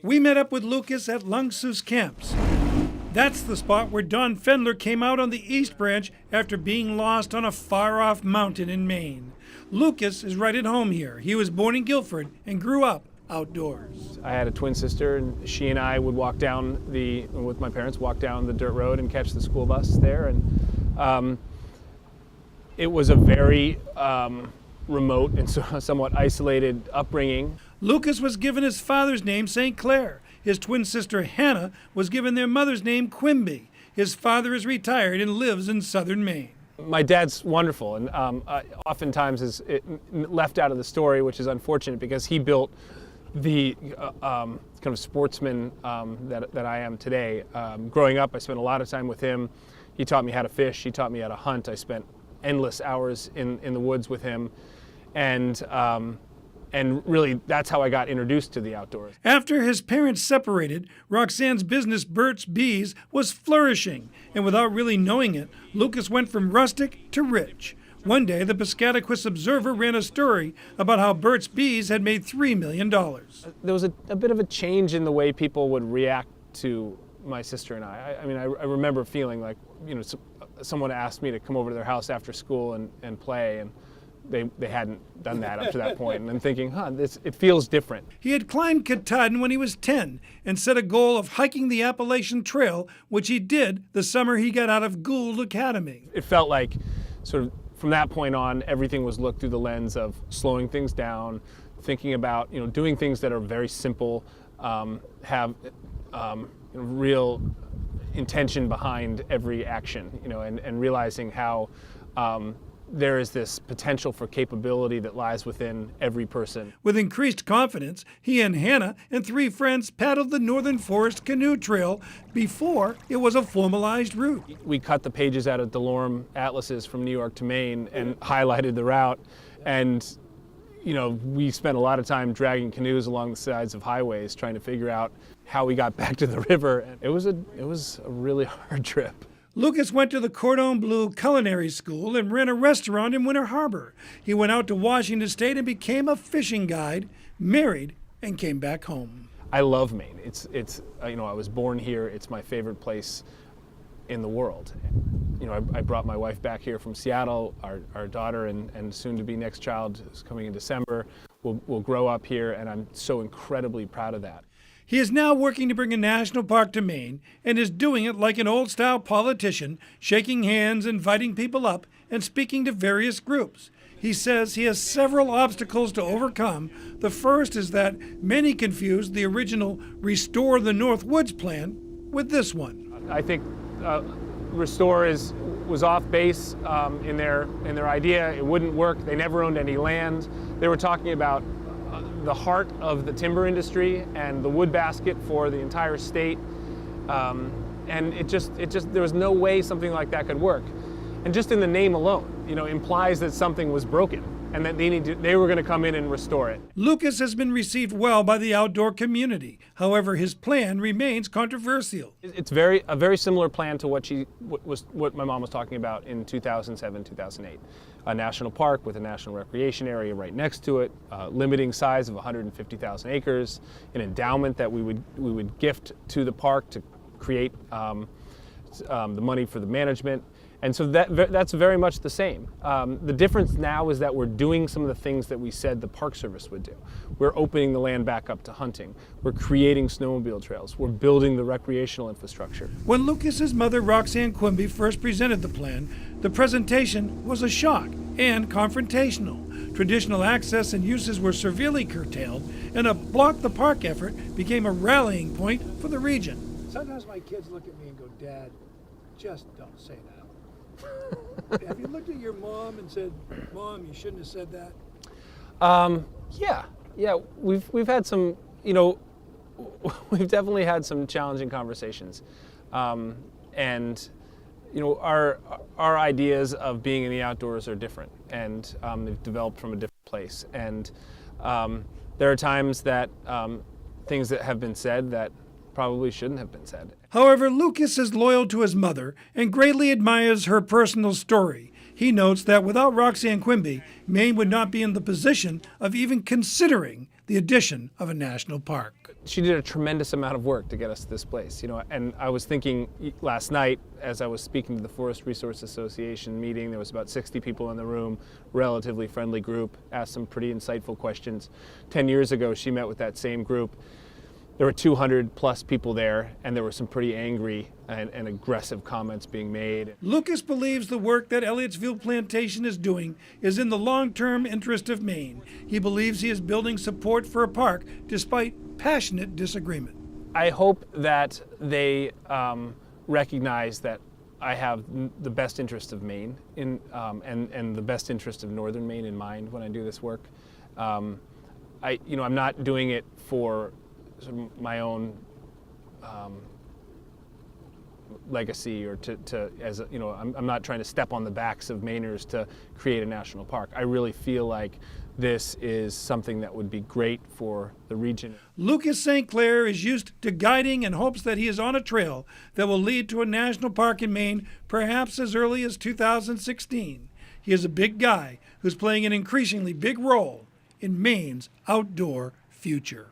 We met up with Lucas at Lungsus Camps. That's the spot where Don Fendler came out on the East Branch after being lost on a far-off mountain in Maine. Lucas is right at home here. He was born in Guilford and grew up outdoors. I had a twin sister, and she and I would walk down with my parents, walk down the dirt road and catch the school bus there. And it was a very remote and somewhat isolated upbringing. Lucas was given his father's name, St. Clair. His twin sister, Hannah, was given their mother's name, Quimby. His father is retired and lives in southern Maine. My dad's wonderful, and oftentimes is left out of the story, which is unfortunate because he built the kind of sportsman that I am today. Growing up, I spent a lot of time with him. He taught me how to fish. He taught me how to hunt. I spent endless hours in the woods with him, and really, that's how I got introduced to the outdoors. After his parents separated, Roxanne's business, Burt's Bees, was flourishing. And without really knowing it, Lucas went from rustic to rich. One day, the Piscataquis Observer ran a story about how Burt's Bees had made $3 million. There was a bit of a change in the way people would react to my sister and I. I remember feeling like, someone asked me to come over to their house after school and play, and they hadn't done that up to that point, and I'm thinking, it feels different. He had climbed Katahdin when he was 10 and set a goal of hiking the Appalachian Trail, which he did the summer he got out of Gould Academy. It felt like sort of from that point on, everything was looked through the lens of slowing things down, thinking about doing things that are very simple, have real intention behind every action, and realizing how there is this potential for capability that lies within every person. With increased confidence, he and Hannah and 3 friends paddled the Northern Forest Canoe Trail before it was a formalized route. We cut the pages out of DeLorme atlases from New York to Maine and highlighted the route. And, we spent a lot of time dragging canoes along the sides of highways trying to figure out how we got back to the river. And it was a really hard trip. Lucas went to the Cordon Bleu Culinary School and ran a restaurant in Winter Harbor. He went out to Washington State and became a fishing guide, married, and came back home. I love Maine. It's I was born here. It's my favorite place in the world. I brought my wife back here from Seattle. Our daughter and soon-to-be next child is coming in December. Will grow up here, and I'm so incredibly proud of that. He is now working to bring a national park to Maine and is doing it like an old-style politician, shaking hands, inviting people up, and speaking to various groups. He says he has several obstacles to overcome. The first is that many confuse the original Restore the North Woods plan with this one. I think Restore was off base in their idea. It wouldn't work. They never owned any land. They were talking about the heart of the timber industry and the wood basket for the entire state, and it just there was no way something like that could work. And just in the name alone, implies that something was broken and that they were going to come in and restore it. Lucas has been received well by the outdoor community. However, his plan remains controversial. It's a very similar plan to what my mom was talking about in 2007, 2008. A national park with a national recreation area right next to it, limiting size of 150,000 acres, an endowment that we would gift to the park to create the money for the management. And so that's very much the same. The difference now is that we're doing some of the things that we said the Park Service would do. We're opening the land back up to hunting. We're creating snowmobile trails. We're building the recreational infrastructure. When Lucas's mother, Roxanne Quimby, first presented the plan, the presentation was a shock and confrontational. Traditional access and uses were severely curtailed, and a Block the Park effort became a rallying point for the region. Sometimes my kids look at me and go, "Dad, just don't say that." Have you looked at your mom and said, "Mom, you shouldn't have said that"? Yeah. We've had some, we've definitely had some challenging conversations, and our ideas of being in the outdoors are different, and they've developed from a different place. And there are times that things that have been said that probably shouldn't have been said. However, Lucas is loyal to his mother and greatly admires her personal story. He notes that without Roxanne Quimby, Maine would not be in the position of even considering the addition of a national park. She did a tremendous amount of work to get us to this place, and I was thinking last night as I was speaking to the Forest Resource Association meeting, there was about 60 people in the room, relatively friendly group, asked some pretty insightful questions. 10 years ago, she met with that same group. There were 200 plus people there, and there were some pretty angry and aggressive comments being made. Lucas believes the work that Elliottsville Plantation is doing is in the long-term interest of Maine. He believes he is building support for a park despite passionate disagreement. I hope that they recognize that I have the best interest of Maine and the best interest of northern Maine in mind when I do this work. I'm not doing it for sort of my own legacy or I'm not trying to step on the backs of Mainers to create a national park. I really feel like this is something that would be great for the region. Lucas St. Clair is used to guiding and hopes that he is on a trail that will lead to a national park in Maine, perhaps as early as 2016. He is a big guy who's playing an increasingly big role in Maine's outdoor future.